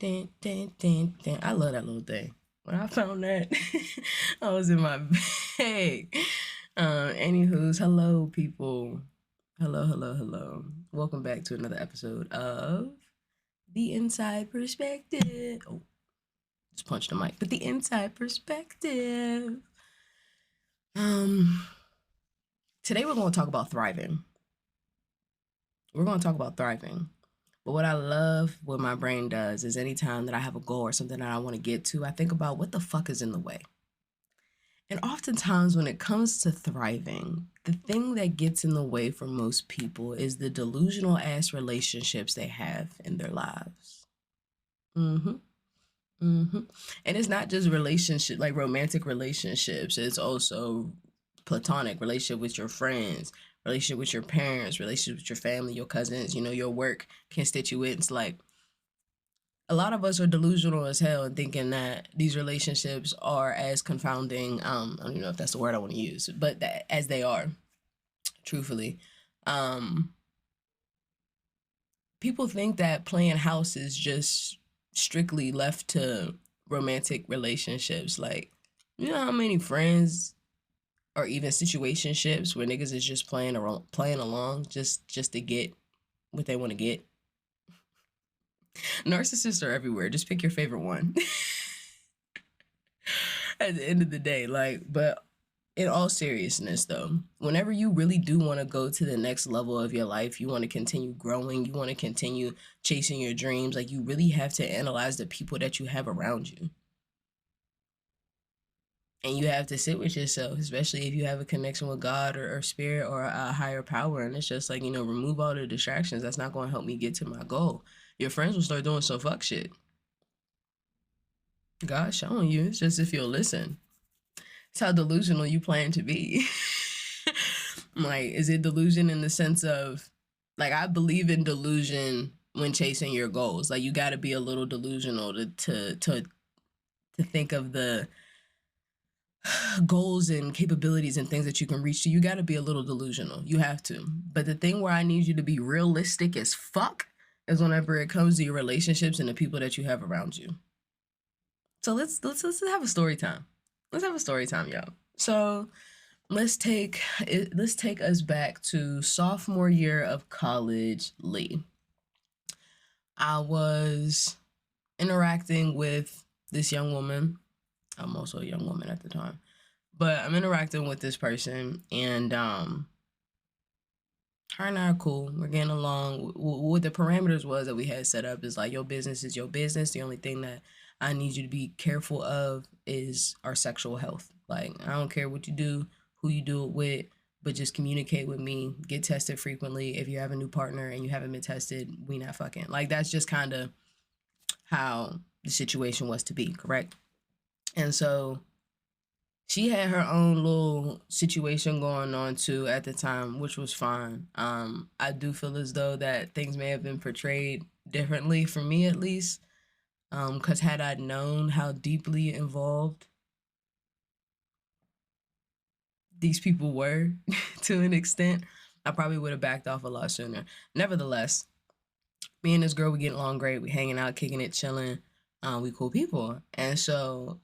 I love that little thing. When I found that, I was in my bag. Anywho's, hello, people. Hello, hello, hello. Welcome back to another episode of The Inside Perspective. Oh, just punched the mic. But The Inside Perspective. Um, Today we're going to talk about thriving. We're going to talk about thriving. But what I love, what my brain does, is anytime that I have a goal or something that I want to get to, I think about what the fuck is in the way. And oftentimes, when it comes to thriving, the thing that gets in the way for most people is the delusional ass relationships they have in their lives. Mm-hmm. Mm-hmm. And it's not just relationship, like romantic relationships. It's also platonic relationship with your friends, relationship with your parents, relationship with your family, your cousins, your work constituents. Like, a lot of us are delusional as hell and thinking that these relationships are as confounding. I don't even know if that's the word I want to use, but as they are, truthfully. People think that playing house is just strictly left to romantic relationships. Like, you know how many friends or even situationships where niggas is just playing along just to get what they want to get. Narcissists are everywhere. Just pick your favorite one. At the end of the day, but in all seriousness though, whenever you really do want to go to the next level of your life, you want to continue growing, you want to continue chasing your dreams, like, you really have to analyze the people that you have around you. And you have to sit with yourself, especially if you have a connection with God or spirit or a higher power. And it's just like, remove all the distractions. That's not going to help me get to my goal. Your friends will start doing some fuck shit. God's showing you. It's just if you'll listen. It's how delusional you plan to be. Like, is it delusion in the sense of, like, I believe in delusion when chasing your goals. Like, you got to be a little delusional to think of the goals and capabilities and things that you can reach to. You got to be a little delusional. You have to. But the thing where I need you to be realistic as fuck is whenever it comes to your relationships and the people that you have around you. So let's have a story time. Let's have a story time, y'all. So let's take us back to sophomore year of college, Lee. I was interacting with this young woman. I'm also a young woman at the time, but I'm interacting with this person, and her and I are cool. We're getting along. What the parameters was that we had set up is like, your business is your business. The only thing that I need you to be careful of is our sexual health. Like, I don't care what you do, who you do it with, but just communicate with me. Get tested frequently. If you have a new partner and you haven't been tested, we not fucking. Like, that's just kind of how the situation was to be, correct? And so she had her own little situation going on too at the time, which was fine. I do feel as though that things may have been portrayed differently, for me at least. Because had I known how deeply involved these people were to an extent, I probably would have backed off a lot sooner. Nevertheless, me and this girl, we get along great. We hanging out, kicking it, chilling. We cool people. And so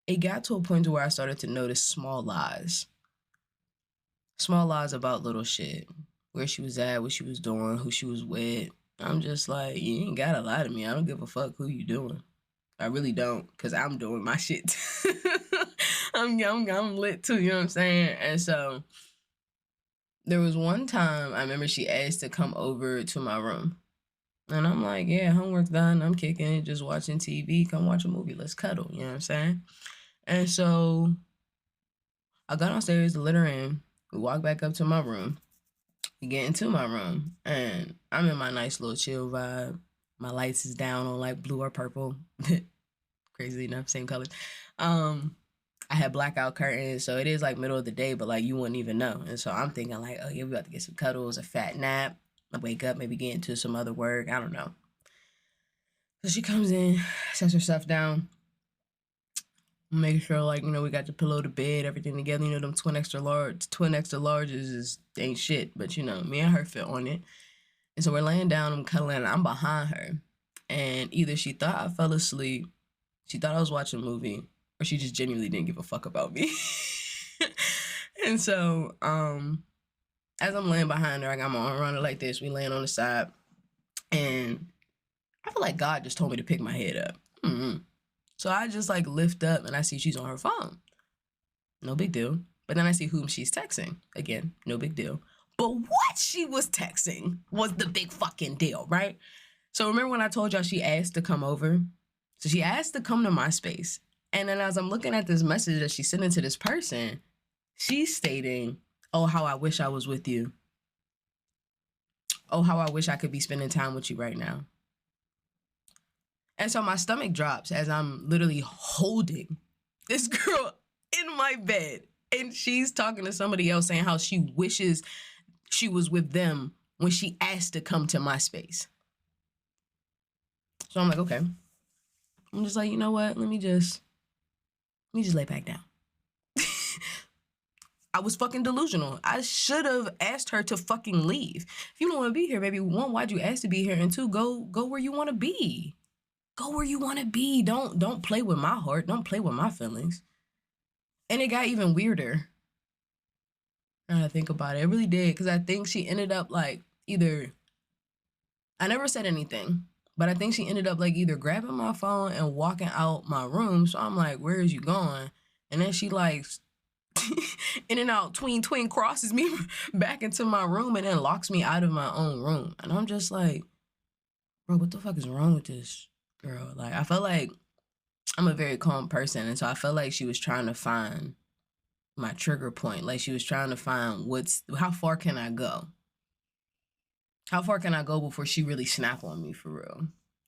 it got to a point where I started to notice small lies. Small lies about little shit. Where she was at, what she was doing, who she was with. I'm just like, you ain't gotta lie to me. I don't give a fuck who you doing. I really don't, because I'm doing my shit. I'm lit too, you know what I'm saying? And so there was one time I remember she asked to come over to my room. And I'm like, yeah, homework's done. I'm kicking it, just watching TV. Come watch a movie. Let's cuddle, you know what I'm saying? And so I got downstairs to let her in. We walked back up to my room. We get into my room, and I'm in my nice little chill vibe. My lights is down on like blue or purple. Crazy enough, same colors. I had blackout curtains, so it is like middle of the day, but like you wouldn't even know. And so I'm thinking like, oh yeah, we about to get some cuddles, a fat nap. I wake up, maybe get into some other work. I don't know. So she comes in, sets her stuff down. Make sure, like, we got the pillow, the bed, everything together. Them twin extra larges is ain't shit, but me and her fit on it. And so we're laying down, I'm cuddling, and I'm behind her. And either she thought I fell asleep, she thought I was watching a movie, or she just genuinely didn't give a fuck about me. And so, as I'm laying behind her, I got my arm around her like this. We laying on the side. And I feel like God just told me to pick my head up. Mm-hmm. So I just like lift up and I see she's on her phone. No big deal. But then I see whom she's texting. Again, no big deal. But what she was texting was the big fucking deal, right? So remember when I told y'all she asked to come over? So she asked to come to my space. And then as I'm looking at this message that she's sending to this person, she's stating, oh, how I wish I was with you. Oh, how I wish I could be spending time with you right now. And so my stomach drops as I'm literally holding this girl in my bed. And she's talking to somebody else saying how she wishes she was with them when she asked to come to my space. So I'm like, okay. I'm just like, you know what? Let me just lay back down. I was fucking delusional. I should have asked her to fucking leave. If you don't want to be here, baby, one, why'd you ask to be here? And two, go where you want to be. Go where you want to be. Don't play with my heart. Don't play with my feelings. And it got even weirder. Now I think about it. It really did. Because I think she ended up like either... I never said anything. But I think she ended up like either grabbing my phone and walking out my room. So I'm like, where is you going? And then she like... in and out, tween, crosses me back into my room and then locks me out of my own room. And I'm just like, bro, what the fuck is wrong with this girl? Like, I felt like I'm a very calm person. And so I felt like she was trying to find my trigger point. Like she was trying to find how far can I go? How far can I go before she really snap on me for real?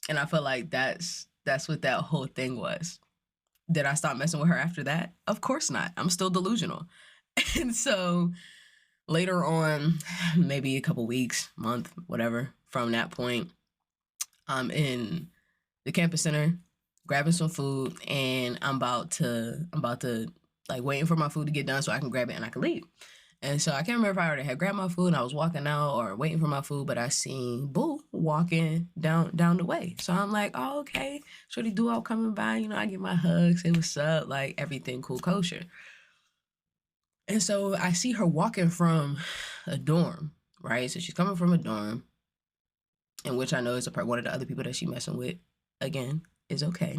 And I felt like that's what that whole thing was. Did I stop messing with her after that? Of course not. I'm still delusional. And so later on, maybe a couple weeks, month, whatever, from that point, I'm in the campus center grabbing some food and I'm about to like waiting for my food to get done so I can grab it and I can leave. And so I can't remember if I already had grabbed my food and I was walking out or waiting for my food, but I seen Boo walking down the way. So I'm like, oh, okay. Shorty do all coming by, you know, I get my hug, say what's up, like everything cool kosher. And so I see her walking from a dorm, right? So she's coming from a dorm, in which I know is one of the other people that she's messing with, again, is okay.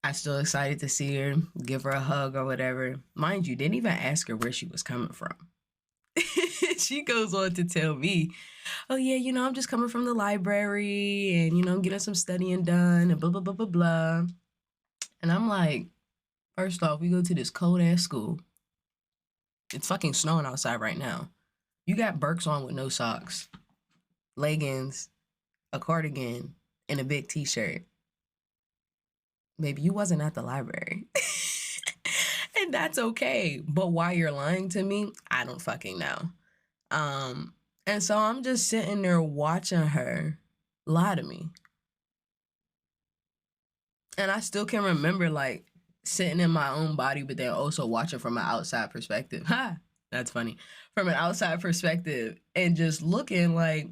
I'm still excited to see her, give her a hug or whatever. Mind you, didn't even ask her where she was coming from. She goes on to tell me, oh yeah, you know, I'm just coming from the library and, you know, I'm getting some studying done and blah, blah, blah, blah, blah. And I'm like, first off, we go to this cold ass school. It's fucking snowing outside right now. You got Birks on with no socks, leggings, a cardigan, and a big t-shirt. Maybe you wasn't at the library. And that's okay. But why you're lying to me, I don't fucking know. And so I'm just sitting there watching her lie to me. And I still can remember like sitting in my own body, but then also watching from an outside perspective. Ha! That's funny. From an outside perspective and just looking like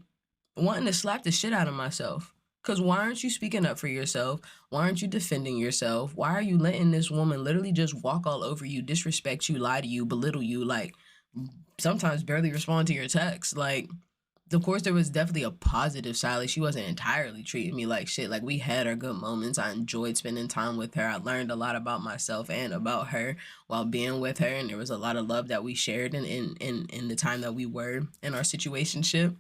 wanting to slap the shit out of myself. Because why aren't you speaking up for yourself? Why aren't you defending yourself? Why are you letting this woman literally just walk all over you, disrespect you, lie to you, belittle you, like sometimes barely respond to your texts? Like, of course, there was definitely a positive side. Like, she wasn't entirely treating me like shit. Like, we had our good moments. I enjoyed spending time with her. I learned a lot about myself and about her while being with her. And there was a lot of love that we shared in the time that we were in our situationship.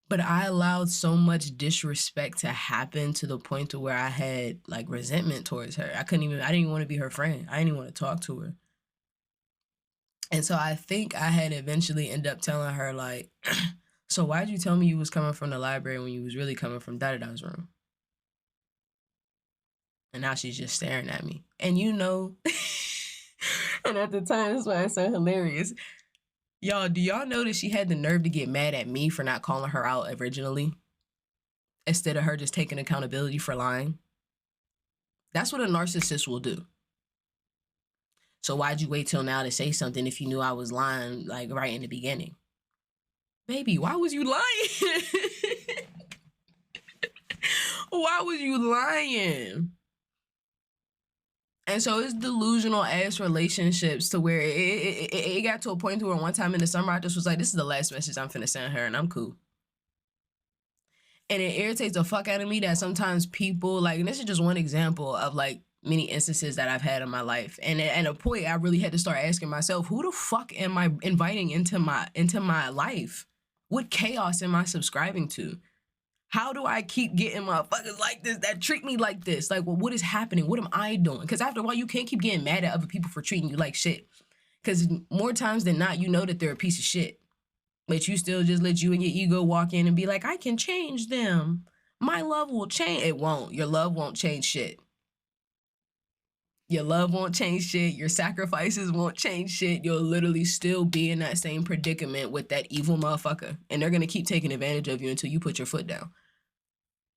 But I allowed so much disrespect to happen to the point to where I had like resentment towards her. I didn't even want to be her friend. I didn't even want to talk to her. And so I think I had eventually ended up telling her like, so why'd you tell me you was coming from the library when you was really coming from Da-Da-Da's room? And now she's just staring at me. And you know, and at the time, that's why it's so hilarious. Y'all, do y'all know that she had the nerve to get mad at me for not calling her out originally? Instead of her just taking accountability for lying? That's what a narcissist will do. So why'd you wait till now to say something if you knew I was lying, like, right in the beginning? Baby, why was you lying? Why was you lying? And so it's delusional ass relationships to where it got to a point to where one time in the summer I just was like, this is the last message I'm finna send her and I'm cool. And it irritates the fuck out of me that sometimes people like, and this is just one example of like many instances that I've had in my life. And at a point I really had to start asking myself, who the fuck am I inviting into my life? What chaos am I subscribing to? How do I keep getting motherfuckers like this that treat me like this? Like, well, what is happening? What am I doing? Because after a while, you can't keep getting mad at other people for treating you like shit. Because more times than not, you know that they're a piece of shit. But you still just let you and your ego walk in and be like, I can change them. My love will change. It won't. Your love won't change shit. Your love won't change shit. Your sacrifices won't change shit. You'll literally still be in that same predicament with that evil motherfucker. And they're going to keep taking advantage of you until you put your foot down.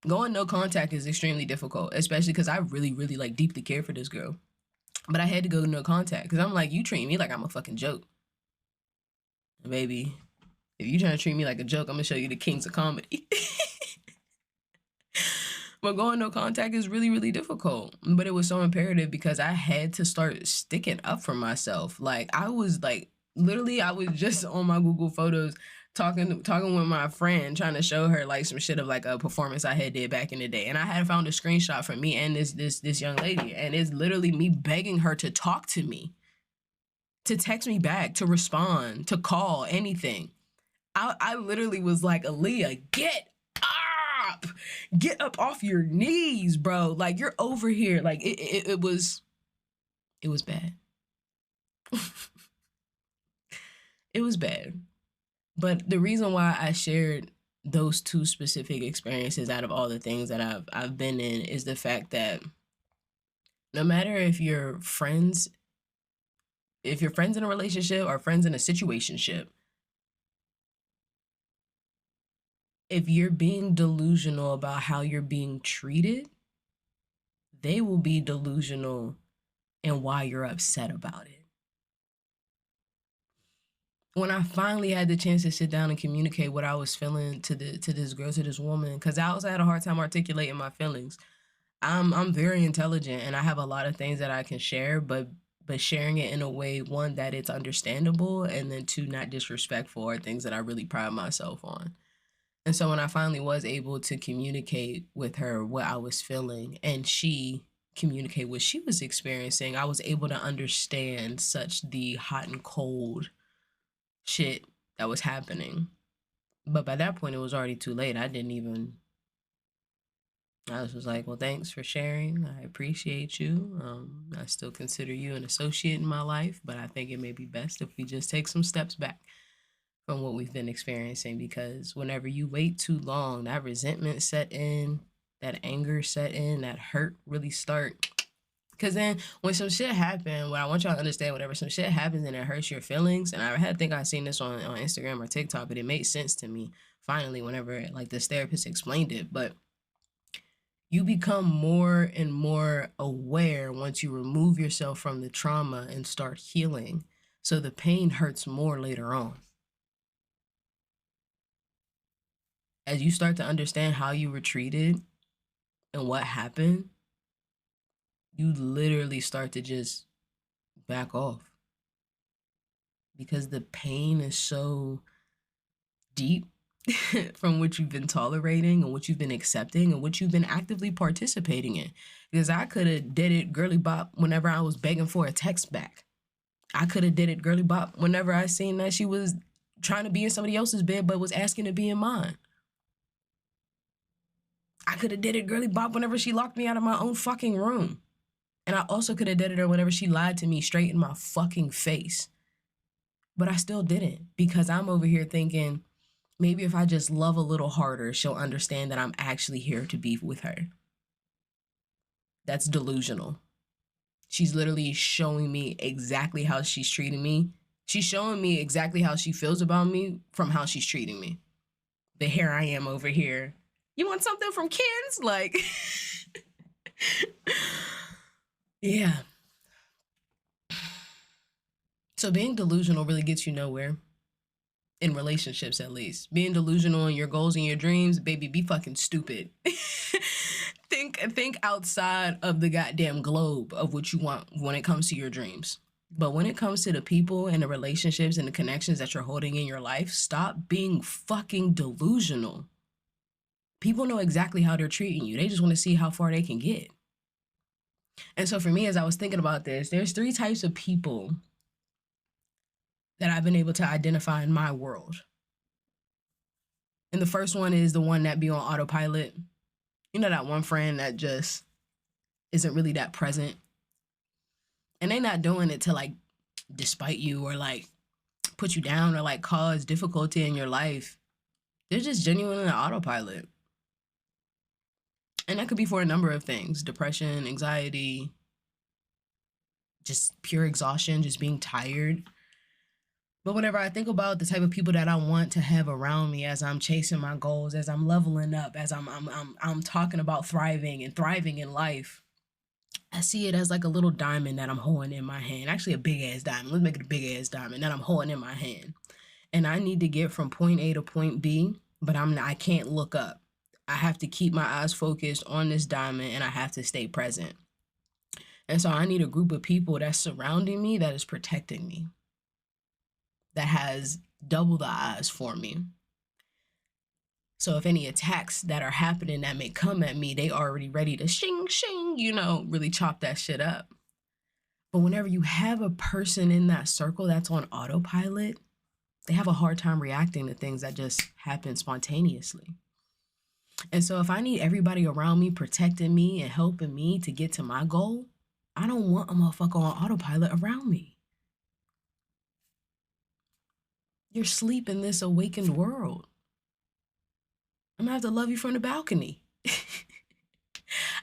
Going no contact is extremely difficult, especially because I really, really like deeply care for this girl. But I had to go no contact because I'm like, you treat me like I'm a fucking joke. And baby, if you trying to treat me like a joke, I'm going to show you the kings of comedy. But going no contact is really, really difficult. But it was so imperative because I had to start sticking up for myself. Like, I was like, literally, I was just on my Google Photos talking with my friend, trying to show her like some shit of like a performance I had did back in the day. And I had found a screenshot from me and this young lady. And it's literally me begging her to talk to me, to text me back, to respond, to call, anything. I literally was like, Aaliyah, get up off your knees, bro. Like, you're over here. Like, it was bad. It was bad. But the reason why I shared those two specific experiences out of all the things that I've been in is the fact that no matter if you're friends in a relationship or friends in a situationship, if you're being delusional about how you're being treated, they will be delusional in why you're upset about it. When I finally had the chance to sit down and communicate what I was feeling to this girl, to this woman, because I also had a hard time articulating my feelings. I'm very intelligent and I have a lot of things that I can share, but sharing it in a way, one, that it's understandable, and then two, not disrespectful, are things that I really pride myself on. And so when I finally was able to communicate with her what I was feeling and she communicate what she was experiencing, I was able to understand such the hot and cold shit that was happening. But by that point, it was already too late. I was just like, well, thanks for sharing. I appreciate you. I still consider you an associate in my life, but I think it may be best if we just take some steps back from what we've been experiencing, because whenever you wait too long, that resentment set in, that anger set in, that hurt really start. Because then when some shit happens, what I want y'all to understand, whenever some shit happens and it hurts your feelings, and I think I seen this on Instagram or TikTok, but it made sense to me finally whenever like this therapist explained it. But you become more and more aware once you remove yourself from the trauma and start healing. So the pain hurts more later on. As you start to understand how you were treated and what happened, you literally start to just back off. Because the pain is so deep from what you've been tolerating and what you've been accepting and what you've been actively participating in. Because I could have did it girly bop whenever I was begging for a text back. I could have did it girly bop whenever I seen that she was trying to be in somebody else's bed but was asking to be in mine. I could have did it girly bop whenever she locked me out of my own fucking room. And I also could have did it her whenever she lied to me straight in my fucking face. But I still didn't, because I'm over here thinking, maybe if I just love a little harder, she'll understand that I'm actually here to be with her. That's delusional. She's literally showing me exactly how she's treating me. She's showing me exactly how she feels about me from how she's treating me. But here I am over here. You want something from Ken's? Like, yeah. So being delusional really gets you nowhere. In relationships, at least. Being delusional in your goals and your dreams, baby, be fucking stupid. think outside of the goddamn globe of what you want when it comes to your dreams. But when it comes to the people and the relationships and the connections that you're holding in your life, stop being fucking delusional. People know exactly how they're treating you. They just want to see how far they can get. And so for me, as I was thinking about this, there's 3 types of people that I've been able to identify in my world. And the first one is the one that be on autopilot. You know, that one friend that just isn't really that present. And they not doing it to like despite you or like put you down or like cause difficulty in your life. They're just genuinely on autopilot. And that could be for a number of things: depression, anxiety, just pure exhaustion, just being tired. But whenever I think about the type of people that I want to have around me as I'm chasing my goals, as I'm leveling up, as I'm talking about thriving in life, I see it as like a little diamond that I'm holding in my hand. Actually, a big ass diamond. Let's make it a big ass diamond that I'm holding in my hand. And I need to get from point A to point B, but I can't look up. I have to keep my eyes focused on this diamond, and I have to stay present. And so I need a group of people that's surrounding me that is protecting me, that has double the eyes for me. So if any attacks that are happening that may come at me, they already ready to shing, shing, really chop that shit up. But whenever you have a person in that circle that's on autopilot, they have a hard time reacting to things that just happen spontaneously. And so if I need everybody around me protecting me and helping me to get to my goal, I don't want a motherfucker on autopilot around me. You're asleep in this awakened world. I'm gonna have to love you from the balcony.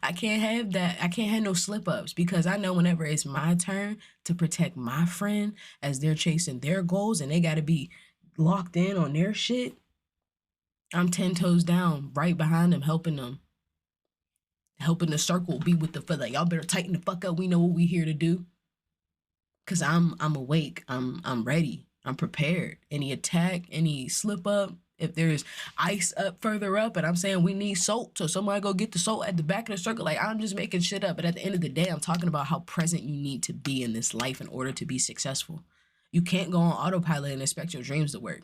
I can't have that. I can't have no slip ups, because I know whenever it's my turn to protect my friend as they're chasing their goals and they got to be locked in on their shit, I'm 10 toes down right behind them, helping the circle be with the fella. Y'all better tighten the fuck up. We know what we here to do. Cause I'm awake. I'm ready. I'm prepared. Any attack, any slip up, if there's ice up further up and I'm saying we need salt, so somebody go get the salt at the back of the circle, like I'm just making shit up. But at the end of the day, I'm talking about how present you need to be in this life in order to be successful. You can't go on autopilot and expect your dreams to work.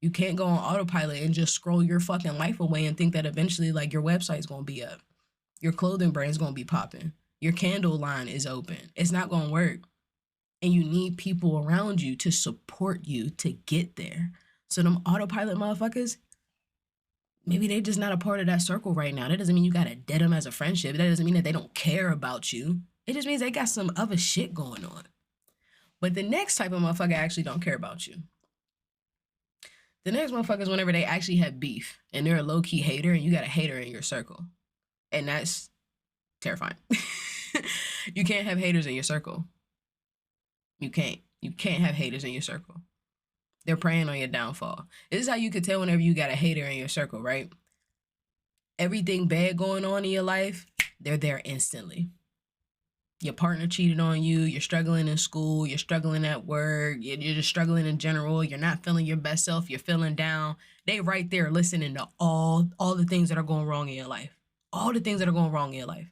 You can't go on autopilot and just scroll your fucking life away and think that eventually like your website's gonna be up. Your clothing brand's gonna be popping. Your candle line is open. It's not gonna work. And you need people around you to support you to get there. So them autopilot motherfuckers, maybe they just not a part of that circle right now. That doesn't mean you gotta dead them as a friendship. That doesn't mean that they don't care about you. It just means they got some other shit going on. But the next type of motherfucker actually don't care about you. The next motherfuckers, whenever they actually have beef and they're a low-key hater and you got a hater in your circle. And that's terrifying. You can't have haters in your circle. You can't. You can't have haters in your circle. They're preying on your downfall. This is how you could tell whenever you got a hater in your circle, right? Everything bad going on in your life, they're there instantly. Your partner cheated on you, you're struggling in school, you're struggling at work, you're just struggling in general, you're not feeling your best self, you're feeling down. They right there listening to all the things that are going wrong in your life. All the things that are going wrong in your life.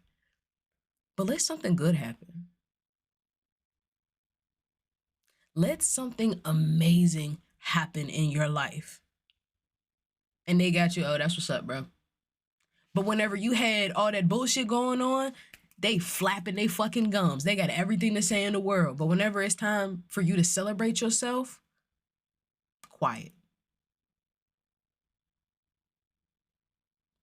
But let something good happen. Let something amazing happen in your life. And they got you, oh, that's what's up, bro. But whenever you had all that bullshit going on, they flapping they fucking gums. They got everything to say in the world. But whenever it's time for you to celebrate yourself, quiet.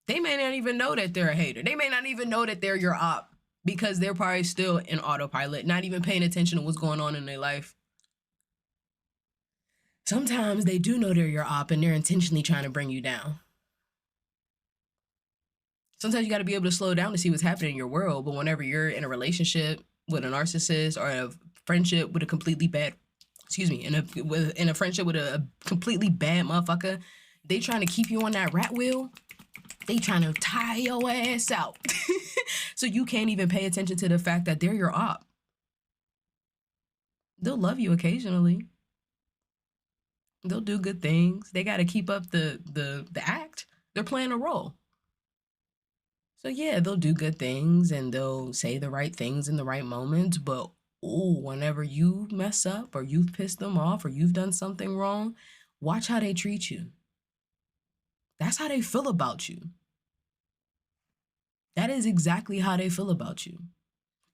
They may not even know that they're a hater. They may not even know that they're your op, because they're probably still in autopilot, not even paying attention to what's going on in their life. Sometimes they do know they're your op and they're intentionally trying to bring you down. Sometimes you got to be able to slow down to see what's happening in your world. But whenever you're in a relationship with a narcissist or a friendship with a completely bad, in a friendship with a completely bad motherfucker, they trying to keep you on that rat wheel. They trying to tie your ass out. So you can't even pay attention to the fact that they're your op. They'll love you occasionally. They'll do good things. They got to keep up the act. They're playing a role. So yeah, they'll do good things and they'll say the right things in the right moments, but ooh, whenever you mess up or you've pissed them off or you've done something wrong, watch how they treat you. That's how they feel about you. That is exactly how they feel about you.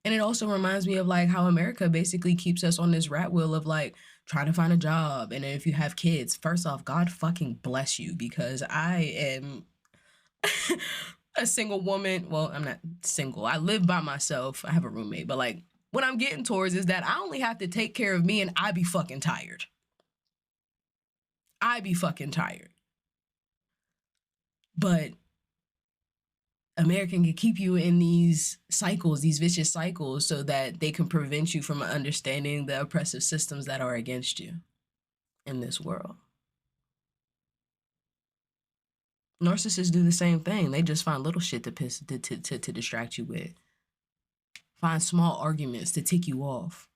And it also reminds me of like how America basically keeps us on this rat wheel of like trying to find a job. And if you have kids, first off, God fucking bless you, because I am a single woman. Well, I'm not single. I live by myself. I have a roommate. But like what I'm getting towards is that I only have to take care of me and I be fucking tired. I be fucking tired. But America can keep you in these cycles, these vicious cycles, so that they can prevent you from understanding the oppressive systems that are against you in this world. Narcissists do the same thing. They just find little shit to distract you with. Find small arguments to tick you off.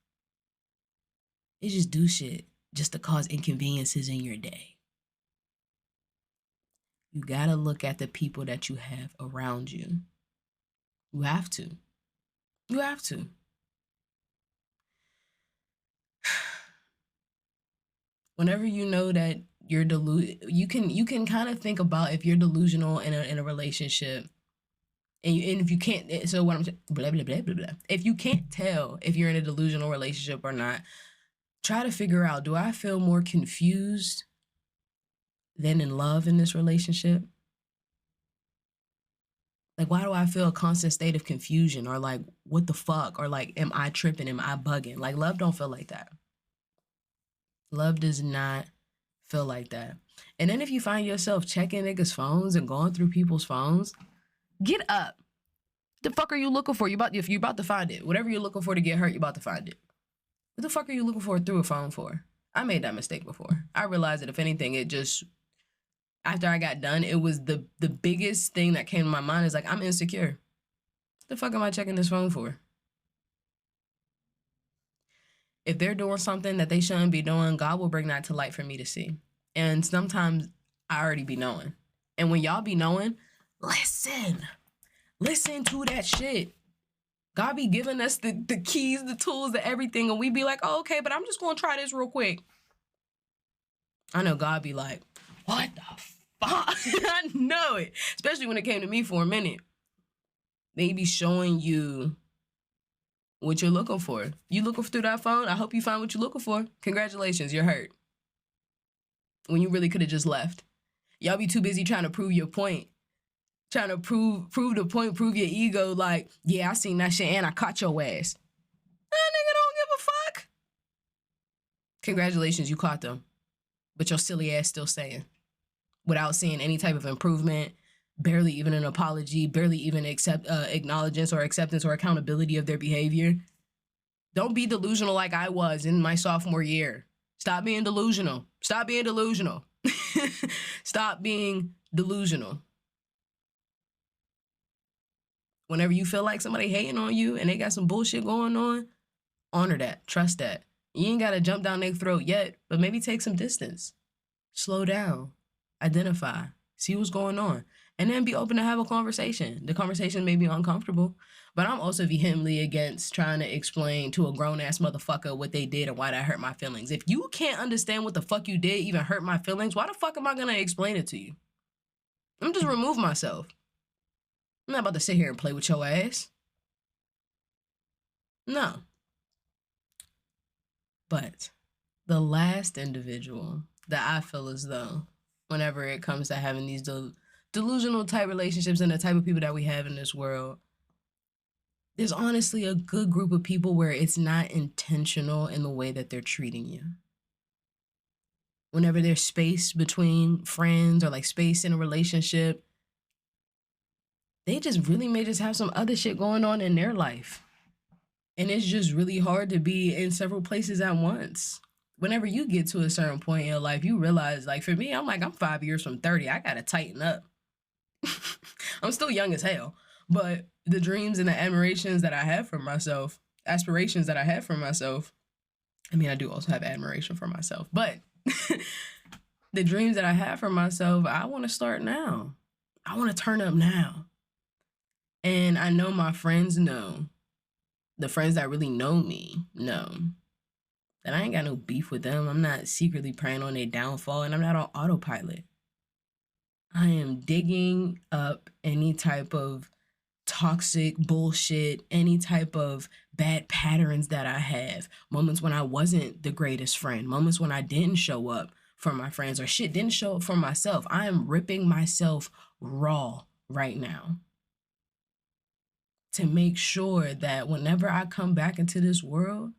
They just do shit just to cause inconveniences in your day. You gotta look at the people that you have around you. You have to. You have to. Whenever you know that you're you can kind of think about if you're delusional in a relationship, and if you can't, so what I'm saying, blah blah blah blah blah. If you can't tell if you're in a delusional relationship or not, try to figure out: do I feel more confused than in love in this relationship? Like, why do I feel a constant state of confusion, or like, what the fuck, or like, am I tripping? Am I bugging? Like, love don't feel like that. Love does not feel like that. And then if you find yourself checking niggas' phones and going through people's phones, get up. The fuck are you looking for? If you're about to find it, whatever you're looking for to get hurt, you're about to find it. What the fuck are you looking for through a phone for? I made that mistake before. I realized that if anything, it just, after I got done, it was the biggest thing that came to my mind is like, I'm insecure. What the fuck am I checking this phone for? If they're doing something that they shouldn't be doing, God will bring that to light for me to see. And sometimes I already be knowing. And when y'all be knowing, listen to that shit. God be giving us the keys, the tools, the everything, and we be like, oh, okay, but I'm just gonna try this real quick. I know God be like, what the fuck? I know it. Especially when it came to me for a minute. They be showing you what you're looking for. You looking through that phone? I hope you find what you're looking for. Congratulations, you're hurt. When you really could have just left. Y'all be too busy trying to prove your point. Trying to prove the point, prove your ego, like, yeah, I seen that shit and I caught your ass. That nigga don't give a fuck. Congratulations, you caught them. But your silly ass still staying. Without seeing any type of improvement, barely even an apology, barely even acknowledgence or acceptance or accountability of their behavior. Don't be delusional like I was in my sophomore year. Stop being delusional. Stop being delusional. Stop being delusional. Whenever you feel like somebody hating on you and they got some bullshit going on, honor that. Trust that. You ain't got to jump down their throat yet, but maybe take some distance. Slow down. Identify. See what's going on. And then be open to have a conversation. The conversation may be uncomfortable, but I'm also vehemently against trying to explain to a grown-ass motherfucker what they did and why that hurt my feelings. If you can't understand what the fuck you did even hurt my feelings, why the fuck am I going to explain it to you? I'm just remove myself. I'm not about to sit here and play with your ass. No. But the last individual that I feel as though, whenever it comes to having these delusional type relationships and the type of people that we have in this world, there's honestly a good group of people where it's not intentional in the way that they're treating you. Whenever there's space between friends or like space in a relationship, they just really may just have some other shit going on in their life. And it's just really hard to be in several places at once. Whenever you get to a certain point in your life, you realize, like for me, I'm 5 years from 30. I gotta tighten up. I'm still young as hell. But the dreams and the admirations that I have for myself, aspirations that I have for myself, I mean, I do also have admiration for myself, but the dreams that I have for myself, I want to start now. I want to turn up now. And I know my friends know, the friends that really know me know that I ain't got no beef with them. I'm not secretly preying on their downfall, and I'm not on autopilot. I am digging up any type of toxic bullshit, any type of bad patterns that I have, moments when I wasn't the greatest friend, moments when I didn't show up for my friends or shit didn't show up for myself. I am ripping myself raw right now to make sure that whenever I come back into this world,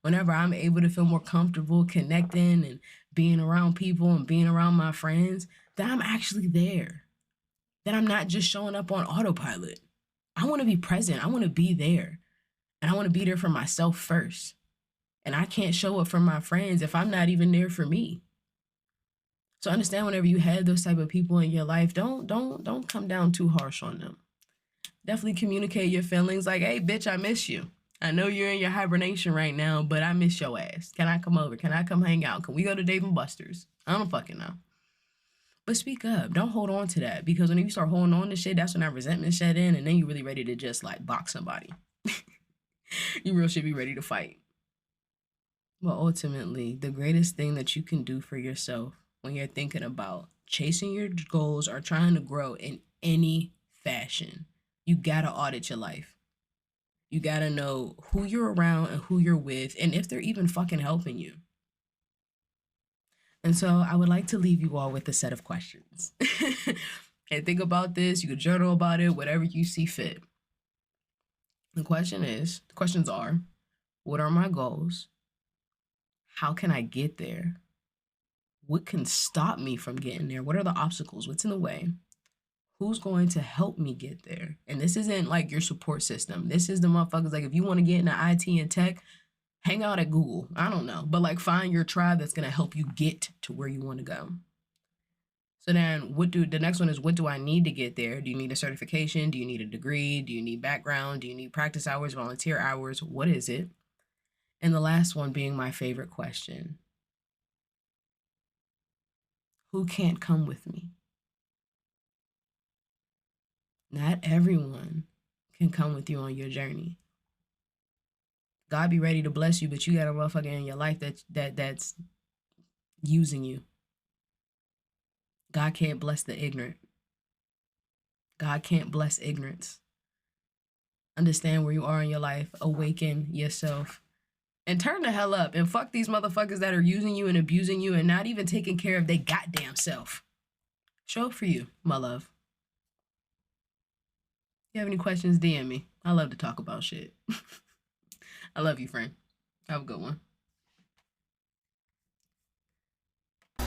whenever I'm able to feel more comfortable connecting and being around people and being around my friends, that I'm actually there, that I'm not just showing up on autopilot. I want to be present. I want to be there. And I want to be there for myself first. And I can't show up for my friends if I'm not even there for me. So understand, whenever you have those type of people in your life, don't come down too harsh on them. Definitely communicate your feelings like, hey, bitch, I miss you. I know you're in your hibernation right now, but I miss your ass. Can I come over? Can I come hang out? Can we go to Dave and Buster's? I don't fucking know. But speak up. Don't hold on to that, because when you start holding on to shit, that's when that resentment set in, and then you're really ready to just like box somebody. You real should be ready to fight. But ultimately, the greatest thing that you can do for yourself when you're thinking about chasing your goals or trying to grow in any fashion, you gotta audit your life. You gotta know who you're around and who you're with, and if they're even fucking helping you. And so I would like to leave you all with a set of questions. And think about this. You can journal about it, whatever you see fit. The questions are, what are my goals? How can I get there? What can stop me from getting there? What are the obstacles? What's in the way? Who's going to help me get there? And this isn't like your support system. This is the motherfuckers, like, if you want to get into IT and tech, hang out at Google. I don't know. But like, find your tribe that's going to help you get to where you want to go. So then the next one is, what do I need to get there? Do you need a certification? Do you need a degree? Do you need background? Do you need practice hours, volunteer hours? What is it? And the last one being my favorite question. Who can't come with me? Not everyone can come with you on your journey. God be ready to bless you, but you got a motherfucker in your life that's using you. God can't bless the ignorant. God can't bless ignorance. Understand where you are in your life. Awaken yourself. And turn the hell up. And fuck these motherfuckers that are using you and abusing you and not even taking care of their goddamn self. Show up for you, my love. If you have any questions, DM me. I love to talk about shit. I love you, friend. Have a good one.